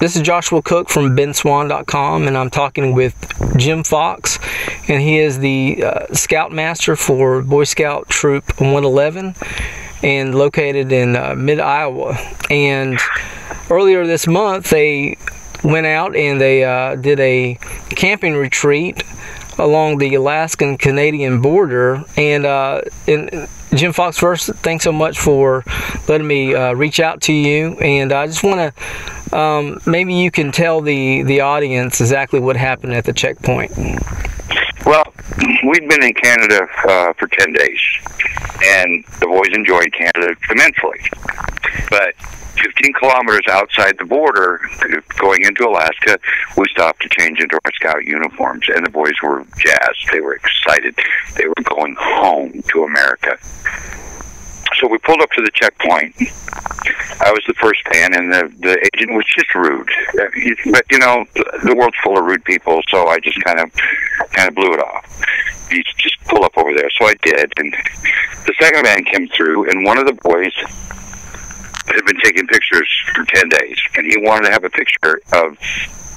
This is Joshua Cook from benswan.com, and I'm talking with Jim Fox, and he is the Scoutmaster for Boy Scout Troop 111 and located in mid-Iowa. And earlier this month they went out and they did a camping retreat along the Alaskan-Canadian border. And Jim Fox, first, thanks so much for letting me reach out to you. And I just want to, maybe you can tell the audience exactly what happened at the checkpoint. Well, we'd been in Canada for 10 days, and the boys enjoyed Canada immensely. But 15 kilometers outside the border, going into Alaska, we stopped to change into our Scout uniforms, and the boys were jazzed. They were excited. They were going home to America. So we pulled up to the checkpoint. I was the first van, and the agent was just rude. But, you know, the world's full of rude people, so I just kind of blew it off. You just pull up over there. So I did, and the second van came through, and one of the boys had been taking pictures for 10 days, and he wanted to have a picture of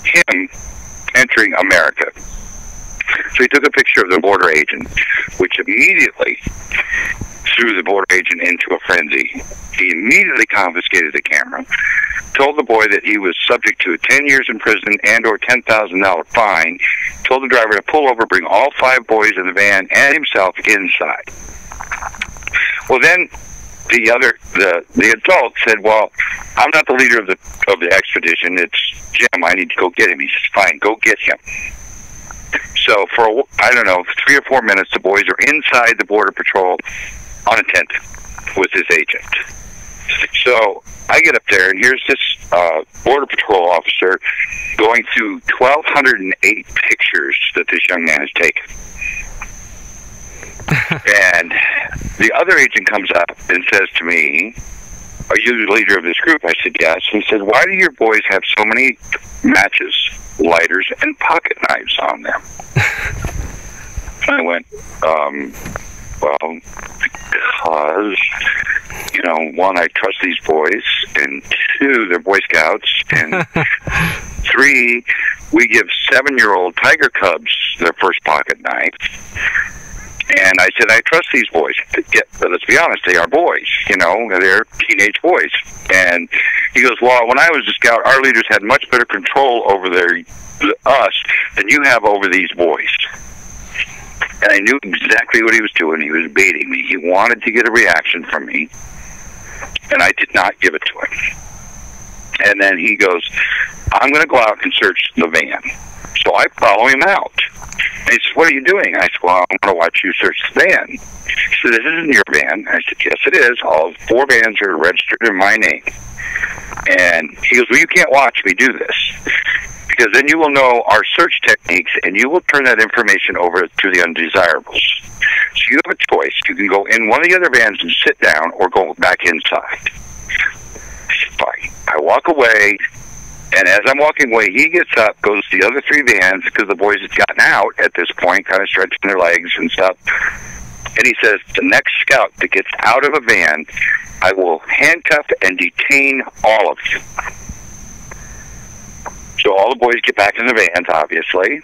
him entering America. So he took a picture of the border agent, which immediately threw the border agent into a frenzy. He immediately confiscated the camera, told the boy that he was subject to 10 years in prison and or $10,000 fine, told the driver to pull over, bring all 5 boys in the van and himself inside. Well, then the adult said, "Well, I'm not the leader of the expedition. It's Jim. I need to go get him." He says, "Fine, go get him." So for, I don't know, 3 or 4 minutes, the boys are inside the Border Patrol on a tent with this agent. So I get up there, and here's this Border Patrol officer going through 1,208 pictures that this young man has taken. And the other agent comes up and says to me, "Are you the leader of this group?" I said, "Yes." He said, "Why do your boys have so many matches, lighters, and pocket knives on them?" I went, well, because, you know, 1, I trust these boys, and 2, they're Boy Scouts, and 3, we give 7-year-old tiger cubs their first pocket knife. And I said, I trust these boys. But let's be honest, they are boys, you know, they're teenage boys. And he goes, "Well, when I was a scout, our leaders had much better control over us than you have over these boys." And I knew exactly what he was doing. He was baiting me. He wanted to get a reaction from me, and I did not give it to him. And then he goes, "I'm going to go out and search the van." So I follow him out. And he says, "What are you doing?" I said, "Well, I'm going to watch you search the van." He said, "This isn't your van." I said, "Yes, it is. All 4 vans are registered in my name." And he goes, "Well, you can't watch me do this, because then you will know our search techniques, and you will turn that information over to the undesirables. So you have a choice. You can go in one of the other vans and sit down, or go back inside." I said, "Fine." I walk away. And as I'm walking away, he gets up, goes to the other 3 vans, because the boys had gotten out at this point, kind of stretching their legs and stuff. And he says, "The next scout that gets out of a van, I will handcuff and detain all of you." So all the boys get back in the vans, obviously.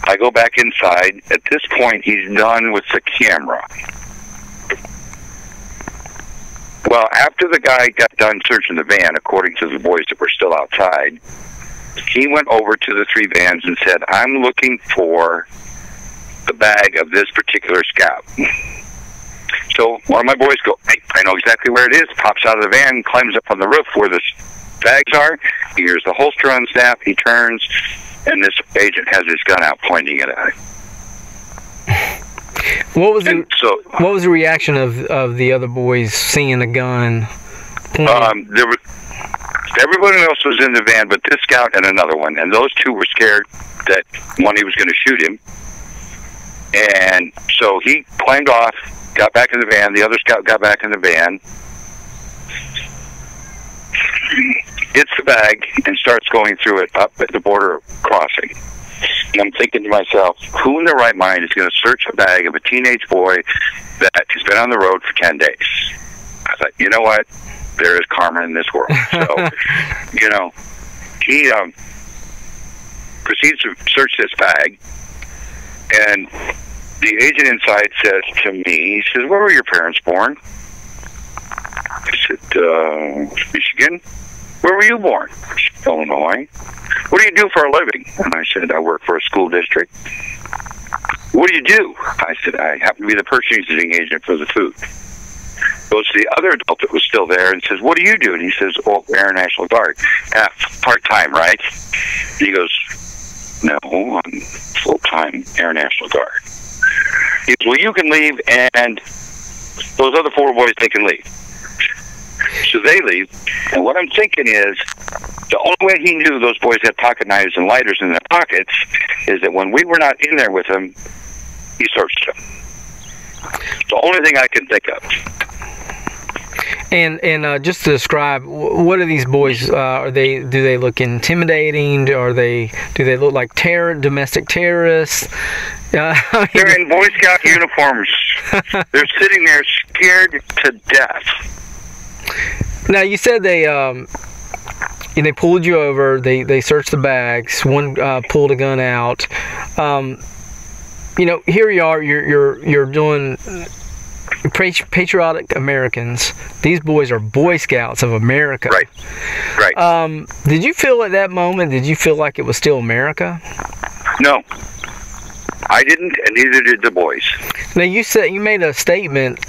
I go back inside. At this point, he's done with the camera. Well, after the guy got done searching the van, according to the boys that were still outside, he went over to the 3 vans and said, "I'm looking for the bag of this particular scout." So one of my boys go, "Hey, I know exactly where it is," pops out of the van, climbs up on the roof where the bags are. He hears the holster on staff. He turns, and this agent has his gun out pointing it at him. What was the reaction of the other boys seeing the gun? Everybody else was in the van, but this scout and another one, and those 2 were scared that one, he was going to shoot him. And so he climbed off, got back in the van. The other scout got back in the van, gets the bag, and starts going through it up at the border crossing. And I'm thinking to myself, who in their right mind is going to search a bag of a teenage boy that has been on the road for 10 days? I thought, you know what? There is karma in this world. So, you know, he proceeds to search this bag, and the agent inside says to me, he says, "Where were your parents born?" I said, "Michigan." "Where were you born?" I said, "Illinois." "What do you do for a living?" And I said, "I work for a school district." "What do you do?" I said, "I happen to be the purchasing agent for the food." Goes to the other adult that was still there and says, "What do you do?" And he says, "Oh, Air National Guard." "Part-time, right?" He goes, "No, I'm full-time Air National Guard." He goes, "Well, you can leave, and those other 4 boys, they can leave." So they leave, and what I'm thinking is, the only way he knew those boys had pocket knives and lighters in their pockets is that when we were not in there with them, he searched them. It's the only thing I can think of. And just to describe, what are these boys? Do they look intimidating? Do they look like domestic terrorists? They're in Boy Scout uniforms. They're sitting there scared to death. Now, you said they pulled you over. They searched the bags. One pulled a gun out. Here you are. You're doing patriotic Americans. These boys are Boy Scouts of America. Right. Did you feel at that moment? Did you feel like it was still America? No, I didn't, and neither did the boys. Now, you made a statement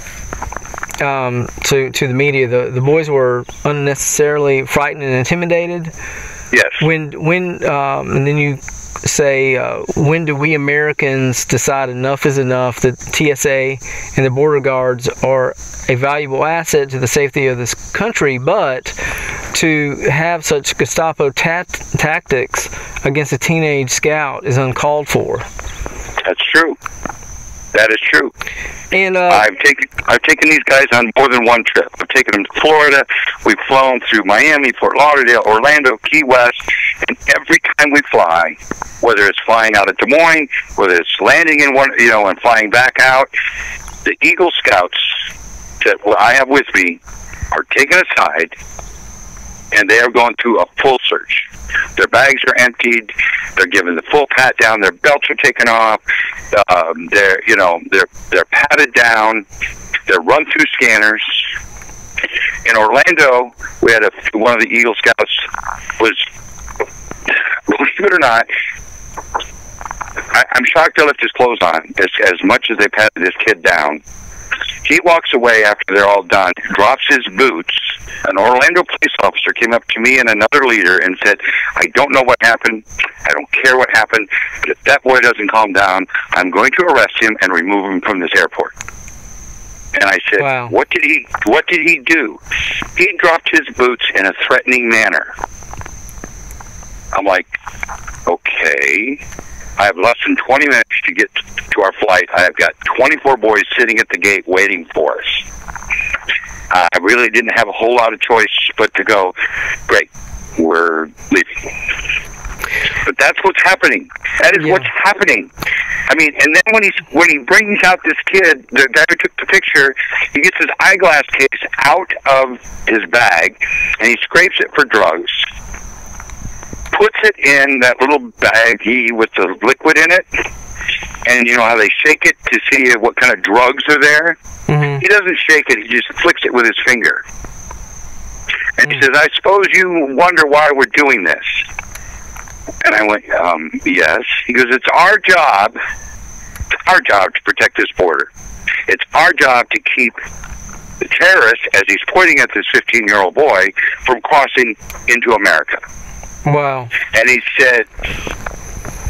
to the media. The boys were unnecessarily frightened and intimidated. Yes. And then you say, when do we Americans decide enough is enough? That TSA and the border guards are a valuable asset to the safety of this country, but to have such Gestapo tactics against a teenage scout is uncalled for. That's true. That is true. And I've taken these guys on more than one trip. I've taken them to Florida. We've flown through Miami, Fort Lauderdale, Orlando, Key West, and every time we fly, whether it's flying out of Des Moines, whether it's landing in one, and flying back out, the Eagle Scouts that I have with me are taken aside, and they are going through a full search. Their bags are emptied. They're given the full pat down. Their belts are taken off. They're patted down. They're run through scanners. In Orlando, we had one of the Eagle Scouts was, believe it or not, I'm shocked they left his clothes on as much as they patted this kid down. He walks away after they're all done, drops his boots. An Orlando police officer came up to me and another leader and said, "I don't know what happened. I don't care what happened. But if that boy doesn't calm down, I'm going to arrest him and remove him from this airport." And I said, wow. What did he do? He dropped his boots in a threatening manner. I'm like, okay. I have less than 20 minutes to get to our flight. I have got 24 boys sitting at the gate waiting for us. I really didn't have a whole lot of choice but to go, great, we're leaving. But that's what's happening. That is what's happening. I mean, and then when he brings out this kid, the guy who took the picture, he gets his eyeglass case out of his bag, and he scrapes it for drugs, puts it in that little baggie with the liquid in it, and you know how they shake it to see what kind of drugs are there? Mm-hmm. He doesn't shake it, he just flicks it with his finger. And he says, "I suppose you wonder why we're doing this." And I went, yes. He goes, "It's our job to protect this border. It's our job to keep the terrorist," as he's pointing at this 15-year-old boy, "from crossing into America." Wow. And he said,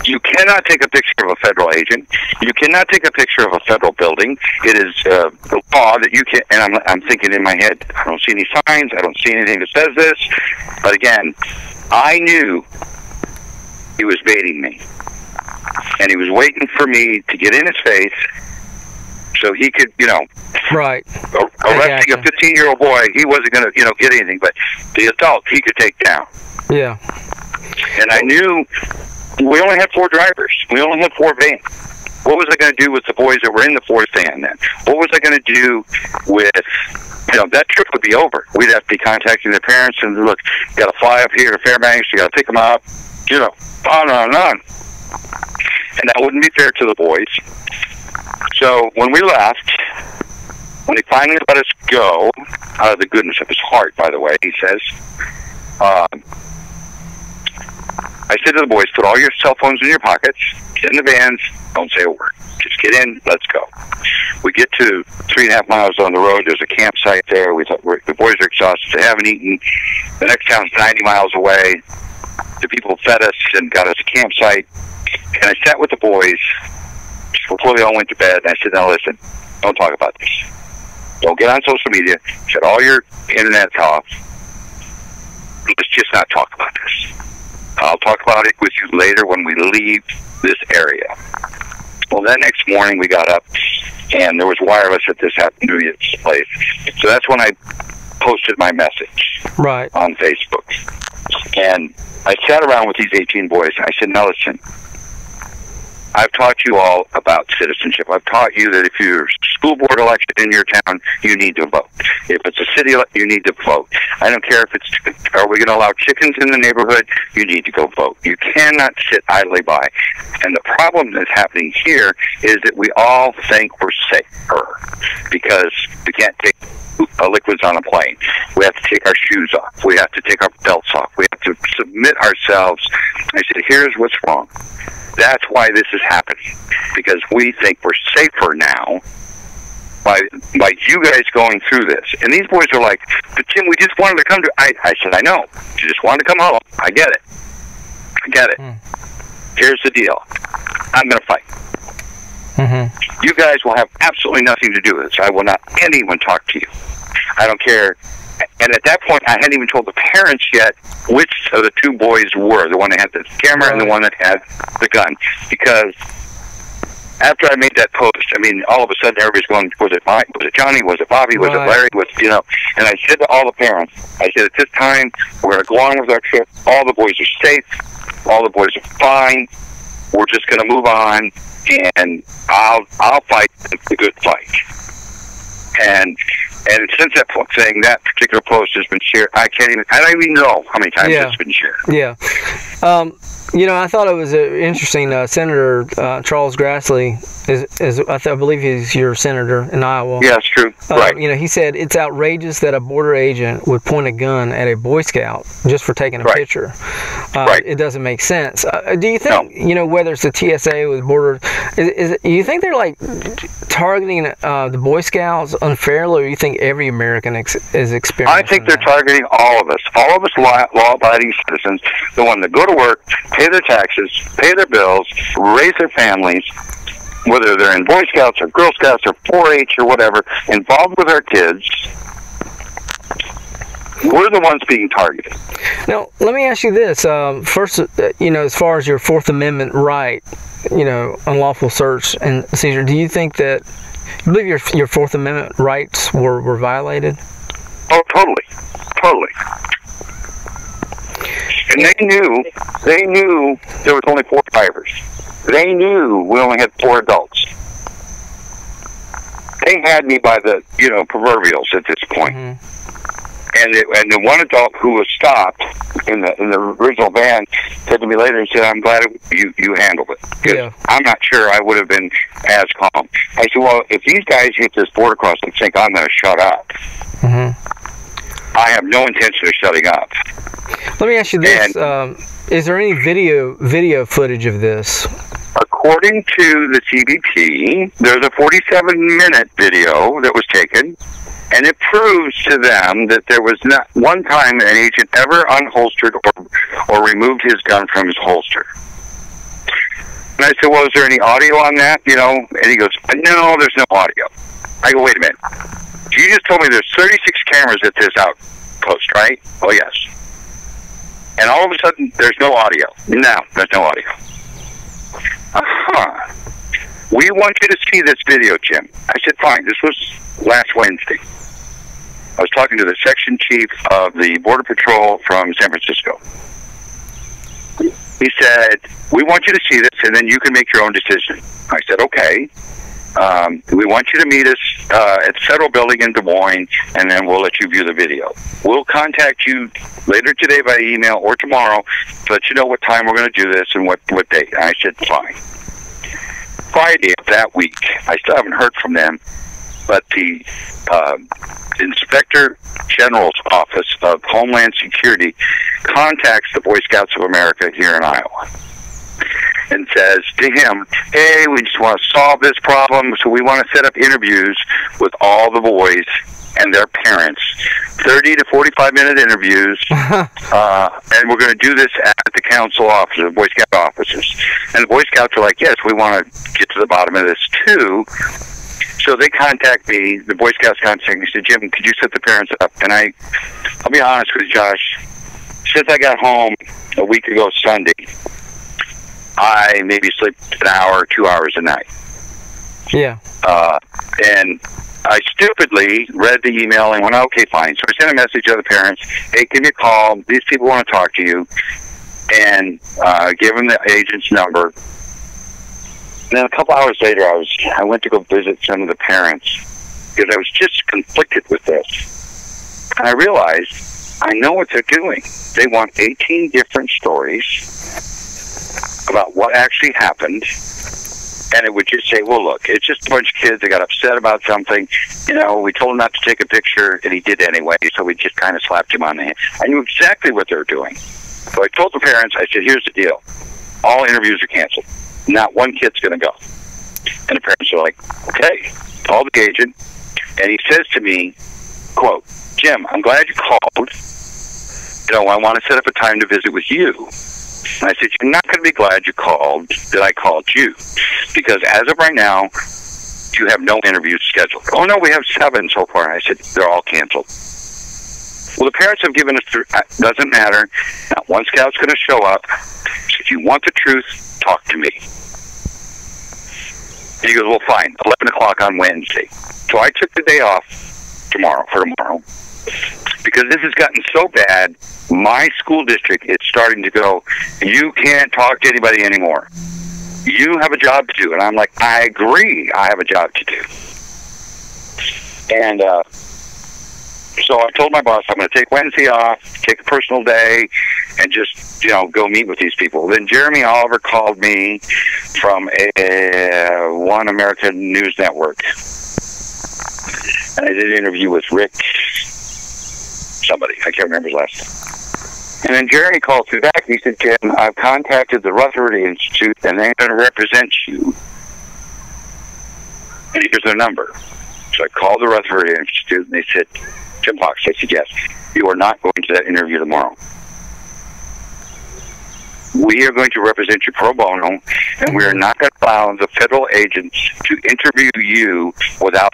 "You cannot take a picture of a federal agent. You cannot take a picture of a federal building. It is the law that you can't." And I'm thinking in my head, I don't see any signs. I don't see anything that says this. But again, I knew he was baiting me. And he was waiting for me to get in his face so he could, right. Arresting a 15-year-old boy, he wasn't going to, get anything. But the adult, he could take down. Yeah. And I knew we only had 4 drivers. We only had 4 vans. What was I going to do with the boys that were in the 4th van then? What was I going to do with that trip would be over. We'd have to be contacting their parents and, look, you got to fly up here to Fairbanks, you got to pick them up, on and on. And that wouldn't be fair to the boys. So when we left, when he finally let us go, out of the goodness of his heart, by the way, he says, I said to the boys, put all your cell phones in your pockets, get in the vans, don't say a word. Just get in, let's go. We get to 3.5 miles down the road, there's a campsite there. The boys are exhausted, they haven't eaten. The next town's 90 miles away. The people fed us and got us a campsite. And I sat with the boys before they all went to bed, and I said, now listen, don't talk about this. Don't get on social media. Shut all your internet off. Let's just not talk about this. I'll talk about it with you later when we leave this area. Well, that next morning we got up, and there was wireless at this Happy New Year's place. So that's when I posted my message on Facebook. And I sat around with these 18 boys, and I said, now listen, I've taught you all about citizenship. I've taught you that if you're school board election in your town, you need to vote. If it's a city, you need to vote. I don't care if it's, are we going to allow chickens in the neighborhood? You need to go vote. You cannot sit idly by. And the problem that's happening here is that we all think we're safer because we can't take liquids on a plane. We have to take our shoes off. We have to take our belts off. We have to submit ourselves. I said, here's what's wrong. That's why this is happening, because we think we're safer now by you guys going through this. And these boys are like, but Jim, we just wanted to come to... I said, I know. You just wanted to come home. I get it. Here's the deal. I'm going to fight. You guys will have absolutely nothing to do with this. I will not anyone talk to you. I don't care. And at that point, I hadn't even told the parents yet which of the two boys were, the one that had the camera and the one that had the gun. Because after I made that post, I mean, all of a sudden everybody's going, was it Mike? Was it Johnny? Was it Bobby? Was it Larry? And I said to all the parents, I said, at this time, we're going to go on with our trip. All the boys are safe. All the boys are fine. We're just going to move on, and I'll fight the good fight. And since that thing, that particular post has been shared, I don't even know how many times it's been shared. Yeah. I thought it was interesting. Senator Charles Grassley I believe he's your senator in Iowa. Yeah, it's true. Right. He said it's outrageous that a border agent would point a gun at a Boy Scout just for taking a picture. It doesn't make sense. Do you think, whether it's the TSA with border, do you think they're like targeting the Boy Scouts unfairly, or you think every American is experiencing I think they're targeting all of us law-abiding citizens, the one that go to work, pay their taxes, pay their bills, raise their families, whether they're in Boy Scouts or Girl Scouts or 4-H or whatever, involved with our kids. We're the ones being targeted. Now, let me ask you this. First, as far as your Fourth Amendment right, unlawful search and seizure, do you think that, you believe your Fourth Amendment rights were violated? Oh, totally. And they knew there was only 4 drivers. They knew we only had 4 adults. They had me by the, proverbials at this point. And the one adult who was stopped in the original van said to me later, he said, I'm glad you handled it. Because I'm not sure I would have been as calm. I said, well, if these guys hit this border crossing and think I'm going to shut up, I have no intention of shutting up. Let me ask you this. Is there any video footage of this? According to the CBP, there's a 47-minute video that was taken, and it proves to them that there was not one time an agent ever unholstered or removed his gun from his holster. And I said, well, is there any audio on that? And he goes, no, there's no audio. I go, wait a minute. You just told me there's 36 cameras at this outpost, right? Oh, yes. And all of a sudden, there's no audio. No, there's no audio. We want you to see this video, Jim. I said, fine. This was last Wednesday. I was talking to the section chief of the Border Patrol from San Francisco. He said, we want you to see this, and then you can make your own decision. I said, okay. We want you to meet us at the Federal Building in Des Moines, and then we'll let you view the video. We'll contact you later today by email or tomorrow to let you know what time we're going to do this and what date. And I said, fine. Friday of that week, I still haven't heard from them, but the Inspector General's Office of Homeland Security contacts the Boy Scouts of America here in Iowa and says to him, hey, we just want to solve this problem, so we want to set up interviews with all the boys and their parents, 30 to 45-minute interviews, and we're going to do this at the council office, the Boy Scout offices. And the Boy Scouts are like, yes, we want to get to the bottom of this too. So they contact me, the Boy Scouts contact me, and said, Jim, could you set the parents up? And I'll be honest with you, Josh, since I got home a week ago Sunday, I maybe sleep an hour or 2 hours a night. Yeah. And I stupidly read the email and went, okay, fine. So I sent a message to the parents, hey, give me a call. These people want to talk to you. And give them the agent's number. And then a couple hours later, I went to go visit some of the parents because I was just conflicted with this. And I realized I know what they're doing. They want 18 different stories about what actually happened. And it would just say, well, look, it's just a bunch of kids that got upset about something. You know, we told him not to take a picture, and he did anyway, so we just kind of slapped him on the hand. I knew exactly what they were doing. So I told the parents, I said, here's the deal. All interviews are canceled. Not one kid's going to go. And the parents are like, okay. Call the agent, and he says to me, quote, Jim, I'm glad you called. You know, I want to set up a time to visit with you. And I said, you're not going to be glad you called, that I called you. Because as of right now, you have no interviews scheduled. Oh, no, we have 7 so far. And I said, they're all canceled. Well, the parents have given us, doesn't matter. Not one scout's going to show up. So if you want the truth, talk to me. And he goes, well, fine, 11 o'clock on Wednesday. So I took the day off for tomorrow. Because this has gotten so bad, my school district is starting to go, you can't talk to anybody anymore. You have a job to do. And I'm like, I agree, I have a job to do. And so I told my boss, I'm going to take Wednesday off, take a personal day, and just, you know, go meet with these people. Then Jeremy Oliver called me from One American News Network. And I did an interview with Rick somebody. I can't remember his last name. And then Jeremy called me back, and he said, Jim, I've contacted the Rutherford Institute, and they're going to represent you. And here's their number. So I called the Rutherford Institute, and they said, Jim Fox, I said, yes, you are not going to that interview tomorrow. We are going to represent you pro bono, and we are not going to allow the federal agents to interview you without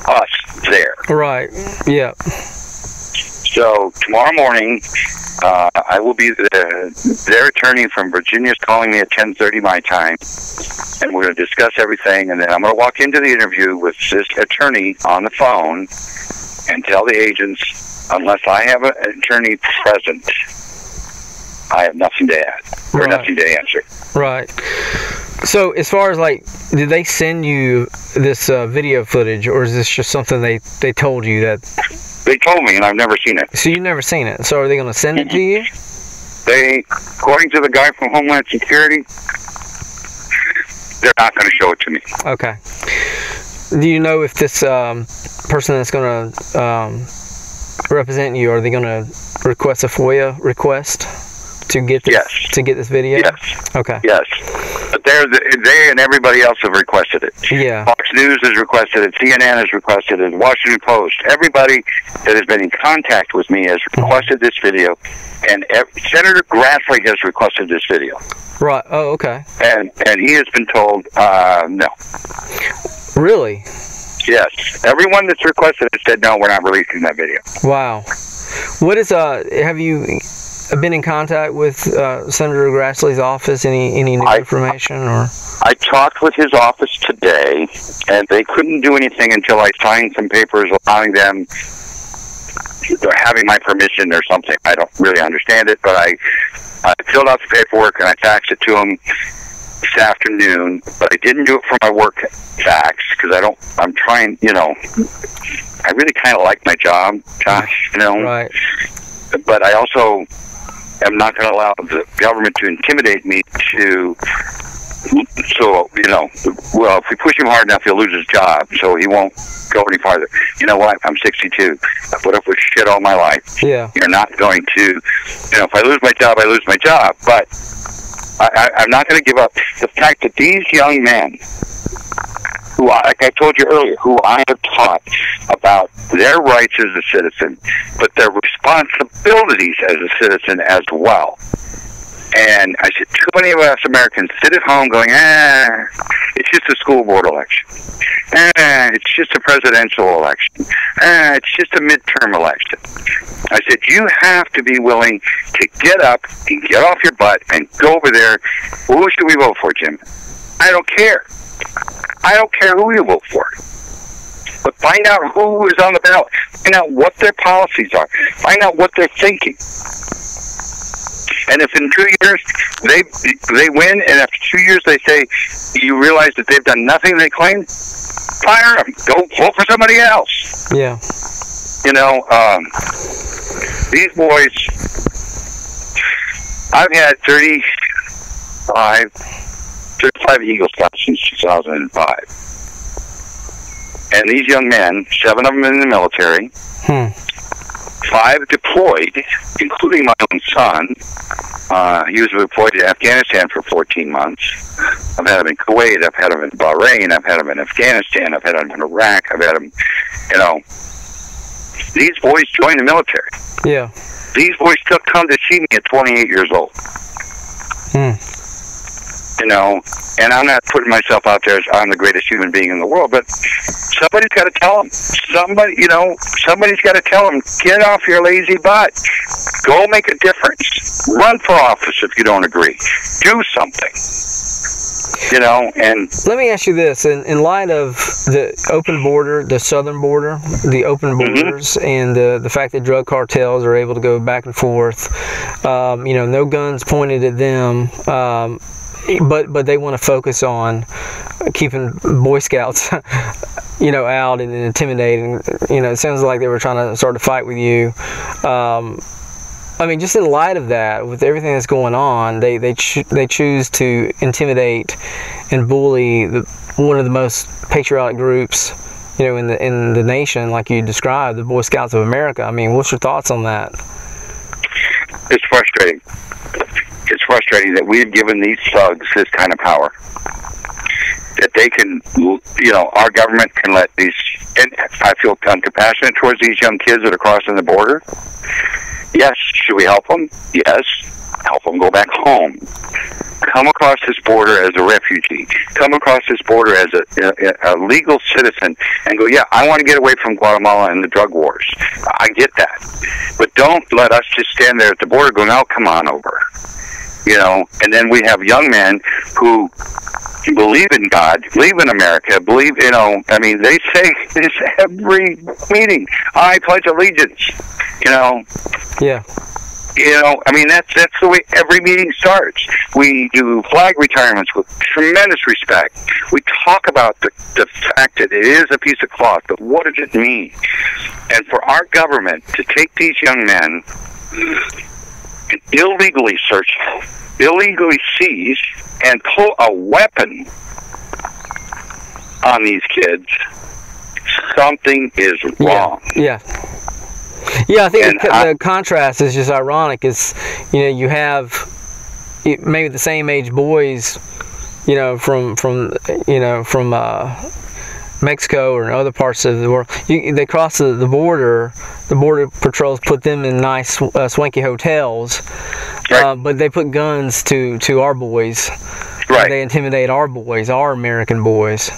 us there. Right, yeah. So tomorrow morning, I will be their attorney from Virginia is calling me at 10:30 my time, and we're going to discuss everything. And then I'm going to walk into the interview with this attorney on the phone and tell the agents, unless I have an attorney present, I have nothing to add or nothing to answer. Right. So as far as like, did they send you this video footage, or is this just something they told you that? They told me, and I've never seen it. So you've never seen it. So are they going to send it to you? They, according to the guy from Homeland Security, they're not going to show it to me. Okay. Do you know if this person that's going to represent you, are they going to request a FOIA request to get this? Yes. To get this video? Yes. Okay. Yes. But they and everybody else have requested it. Yeah. Fox News has requested it. CNN has requested it. Washington Post. Everybody that has been in contact with me has requested this video, and Senator Grassley has requested this video. Right. Oh, okay. And he has been told no. Really? Yes. Everyone that's requested it said no. We're not releasing that video. Wow. What is have you been in contact with Senator Grassley's office? Any new information? Or I talked with his office today, and they couldn't do anything until I signed some papers allowing them, having my permission or something. I don't really understand it, but I filled out the paperwork and I faxed it to him, this afternoon, but I didn't do it for my work facts because I'm trying, I really kind of like my job, Josh, Right. But I also am not going to allow the government to intimidate me so, well, if we push him hard enough, he'll lose his job, so he won't go any farther. You know what? I'm 62. I've put up with shit all my life. Yeah. You're not going to, if I lose my job, I lose my job. But I'm not going to give up. The fact that these young men, who, like I told you earlier, who I have taught about their rights as a citizen, but their responsibilities as a citizen as well. And I said, too many of us Americans sit at home going, it's just a school board election. It's just a presidential election. It's just a midterm election. I said, you have to be willing to get up and get off your butt and go over there. Who should we vote for, Jim? I don't care. I don't care who you vote for. But find out who is on the ballot. Find out what their policies are. Find out what they're thinking. And if in 2 years they win, and after 2 years they say, you realize that they've done nothing they claim, fire them. Go vote for somebody else. Yeah. These boys, I've had 35 Eagle Scouts since 2005. And these young men, 7 of them in the military, 5 deployed, including my own son. He was deployed to Afghanistan for 14 months. I've had him in Kuwait. I've had him in Bahrain. I've had him in Afghanistan. I've had him in Iraq. I've had him, These boys joined the military. Yeah. These boys still come to see me at 28 years old. And I'm not putting myself out there as I'm the greatest human being in the world, but somebody's got to tell them. Somebody's got to tell them, get off your lazy butt. Go make a difference. Run for office if you don't agree. Do something. And let me ask you this: in light of the open border, the southern border, the open borders, and the fact that drug cartels are able to go back and forth, no guns pointed at them. But they want to focus on keeping Boy Scouts, out and intimidating. It sounds like they were trying to start a fight with you. Just in light of that, with everything that's going on, they choose to intimidate and bully one of the most patriotic groups, in the nation, like you described, the Boy Scouts of America. What's your thoughts on that? It's frustrating. It's frustrating that we've given these thugs this kind of power. That they can, our government can let these, and I feel compassionate towards these young kids that are crossing the border. Yes, should we help them? Yes, help them go back home. Come across this border as a refugee. Come across this border as a legal citizen and go, yeah, I want to get away from Guatemala and the drug wars. I get that. But don't let us just stand there at the border going, oh, come on over. And then we have young men who believe in God, believe in America, believe, they say this every meeting. I pledge allegiance, Yeah. That's the way every meeting starts. We do flag retirements with tremendous respect. We talk about the fact that it is a piece of cloth, but what does it mean? And for our government to take these young men and illegally search, illegally seize, and pull a weapon on these kids, something is wrong. Yeah. I think the contrast is just ironic. Is you have maybe the same age boys, from Mexico or other parts of the world. They cross the border. The border patrols put them in nice, swanky hotels, right. But they put guns to our boys. Right. They intimidate our boys, our American boys.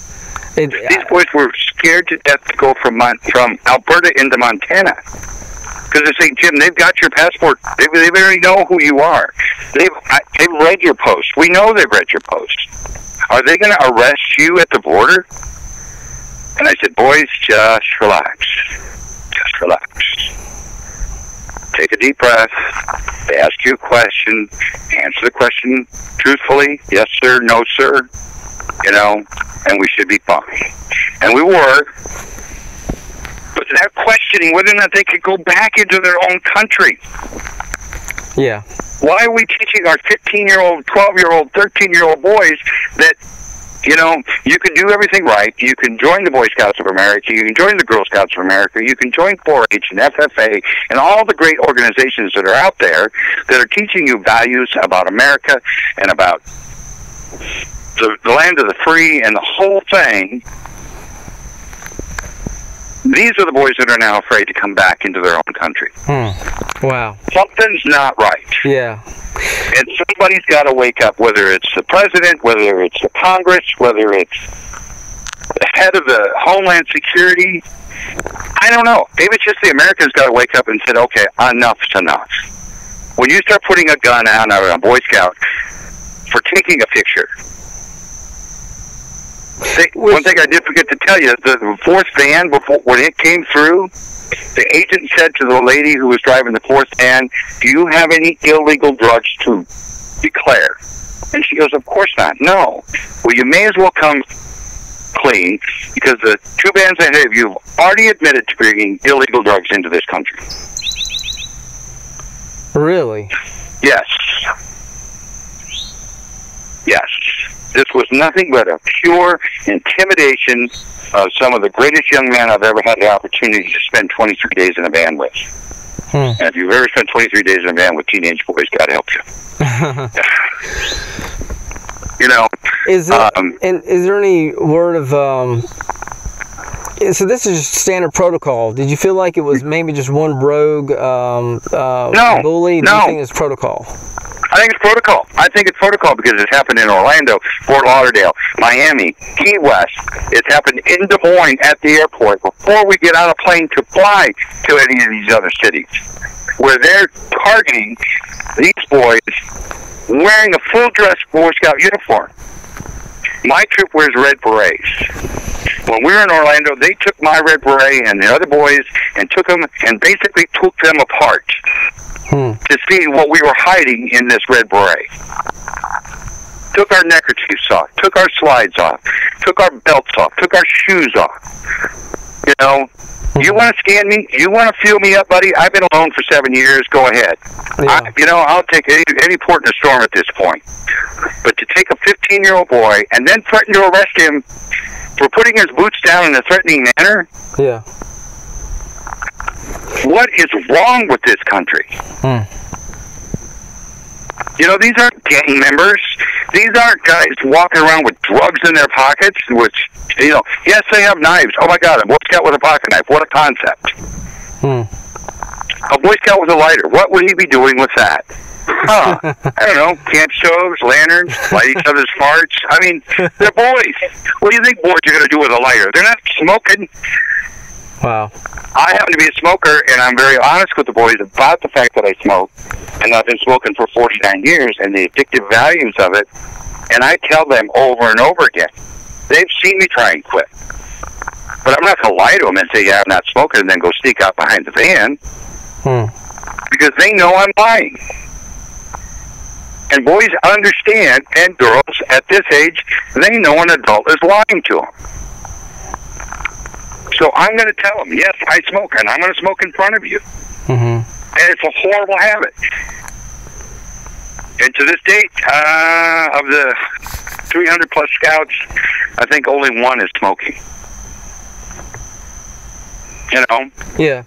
These boys were scared to death to go from Alberta into Montana. Because they say, Jim, they've got your passport. They already know who you are. They've read your post. We know they've read your post. Are they going to arrest you at the border? And I said, boys, just relax. Just relax. take a deep breath. They ask you a question. Answer the question truthfully. Yes, sir. No, sir. You know, and we should be fine. And we were. But that questioning whether or not they could go back into their own country. Yeah. Why are we teaching our 15-year-old, 12-year-old, 13-year-old boys that, you know, you can do everything right. You can join the Boy Scouts of America. You can join the Girl Scouts of America. You can join 4-H and FFA and all the great organizations that are out there that are teaching you values about America and about the land of the free and the whole thing. These are the boys that are now afraid to come back into their own country. Wow. Something's not right. Yeah. And somebody's got to wake up, whether it's the president, whether it's the Congress, whether it's the head of the Homeland Security. I don't know. Maybe it's just the Americans got to wake up and say, okay, enough's enough. When you start putting a gun on a Boy Scout for taking a picture, one thing I did forget to tell you, the fourth van, when it came through, the agent said to the lady who was driving the fourth van, do you have any illegal drugs to declare? And she goes, of course not. No. Well, you may as well come clean, because the two vans ahead of you have already admitted to bringing illegal drugs into this country. Really? Yes. Yes. This was nothing but a pure intimidation of some of the greatest young men I've ever had the opportunity to spend 23 days in a van with. And if you've ever spent 23 days in a van with teenage boys, God help you. You know. Is there any word of so this is just standard protocol. Did you feel like it was maybe just one rogue bully? Do you think it's protocol? I think it's protocol. I think it's protocol because it's happened in Orlando, Fort Lauderdale, Miami, Key West. It's happened in Des Moines at the airport before we get on a plane to fly to any of these other cities, where they're targeting these boys wearing a full-dress Boy Scout uniform. My troop wears red berets. When we were in Orlando, they took my red beret and the other boys and took them and basically took them apart. To see what we were hiding in this red beret. Took our neckerchiefs off, took our slides off, took our belts off, took our shoes off. You know, you want to scan me? You want to feel me up, buddy? I've been alone for 7 years. Go ahead. Yeah. I'll take any port in a storm at this point. But to take a 15-year-old boy and then threaten to arrest him for putting his boots down in a threatening manner? Yeah. What is wrong with this country? You know, these aren't gang members. These aren't guys walking around with drugs in their pockets, which, you know, yes, they have knives. Oh, my God, a Boy Scout with a pocket knife. What a concept. A Boy Scout with a lighter. What would he be doing with that? I don't know. Camp stoves, lanterns, light each other's farts. I mean, they're boys. What do you think boys are going to do with a lighter? They're not smoking. Wow. I happen to be a smoker, and I'm very honest with the boys about the fact that I smoke, and I've been smoking for 49 years, and the addictive values of it, and I tell them over and over again. They've seen me try and quit. But I'm not going to lie to them and say, yeah, I'm not smoking, and then go sneak out behind the van, because they know I'm lying. And boys understand, and girls at this age, they know an adult is lying to them. So I'm going to tell them, yes, I smoke, and I'm going to smoke in front of you. And it's a horrible habit. And to this date, of the 300-plus scouts, I think only one is smoking. You know? Yeah.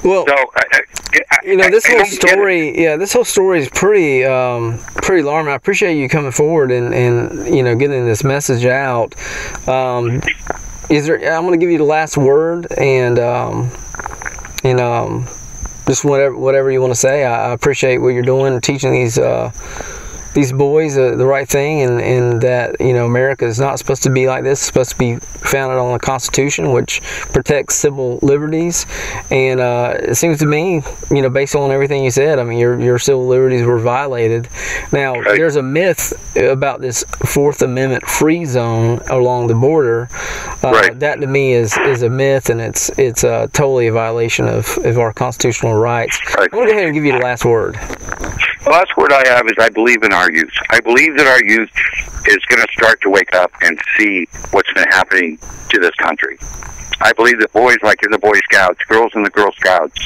Well, so, this whole story, this whole story is pretty alarming. I appreciate you coming forward and getting this message out. I'm going to give you the last word, and just whatever you want to say. I appreciate what you're doing, teaching these these boys the right thing, and that, you know, America is not supposed to be like this. It's supposed to be founded on the Constitution, which protects civil liberties. And it seems to me, you know, based on everything you said, I mean, your civil liberties were violated. Now, there's a myth about this Fourth Amendment free zone along the border. That to me is a myth, and it's totally a violation of our constitutional rights. I'm going to go ahead and give you the last word. The last word I have is I believe in our youth. I believe that our youth is going to start to wake up and see what's been happening to this country. I believe that boys like in the Boy Scouts, girls in the Girl Scouts,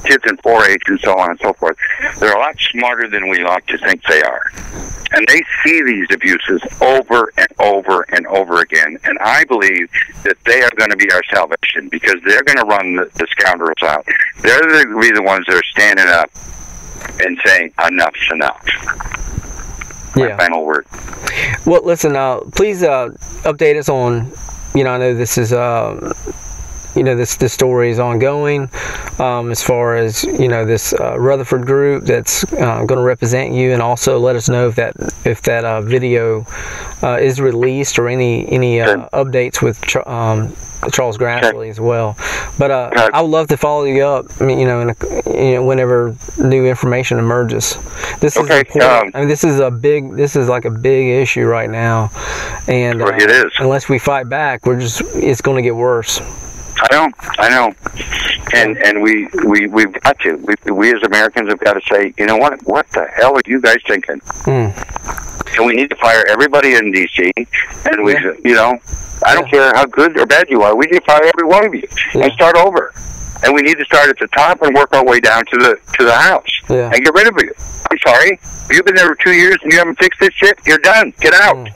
kids in 4-H and so on and so forth, they're a lot smarter than we like to think they are. And they see these abuses over and over and over again. And I believe that they are going to be our salvation, because they're going to run the scoundrels out. They're going to be the ones that are standing up and saying, enough's enough. My final word. Well, listen, please update us on, you know, I know this is, you know, this story is ongoing, as far as, you know, this Rutherford group that's going to represent you, and also let us know if that video is released, or any updates with Charles Grassley as well. But I would love to follow you up, I mean, you know, whenever new information emerges. This is important. I mean, this is like a big issue right now, and it is. Unless we fight back, it's going to get worse. I know, and we've got to. We as Americans have got to say, you know what the hell are you guys thinking? And we need to fire everybody in D.C. And we, you know, I don't care how good or bad you are. We need to fire every one of you and start over. And we need to start at the top and work our way down to the House and get rid of you. I'm sorry, you've been there for 2 years and you haven't fixed this shit. You're done. Get out.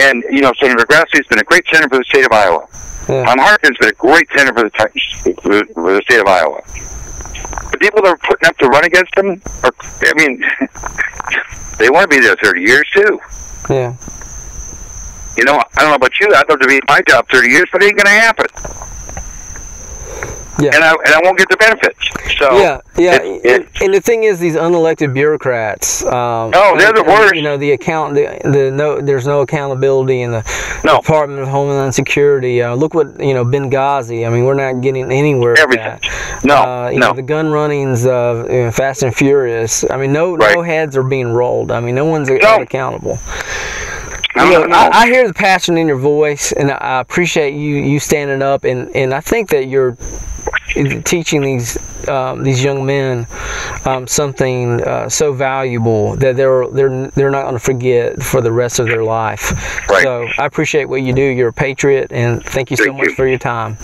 And you know, Senator Grassley's been a great senator for the state of Iowa. Tom Harkin's been a great senator for the state of Iowa. The people that are putting up to run against him, I mean, they want to be there 30 years too. You know, I don't know about you. I'd love to be in my job 30 years, but it ain't going to happen. And I won't get the benefits. So and the thing is, these unelected bureaucrats. They're the worst. You know, there's no accountability in the Department of Homeland Security. Look what, you know, Benghazi. I mean, we're not getting anywhere with that. You know, the gun runnings of Fast and Furious. I mean, no heads are being rolled. I mean, no one's held accountable. I hear the passion in your voice, and I appreciate you standing up, and I think that you're teaching these young men something so valuable that they're not going to forget for the rest of their life. So I appreciate what you do. You're a patriot, and thank you so much for your time.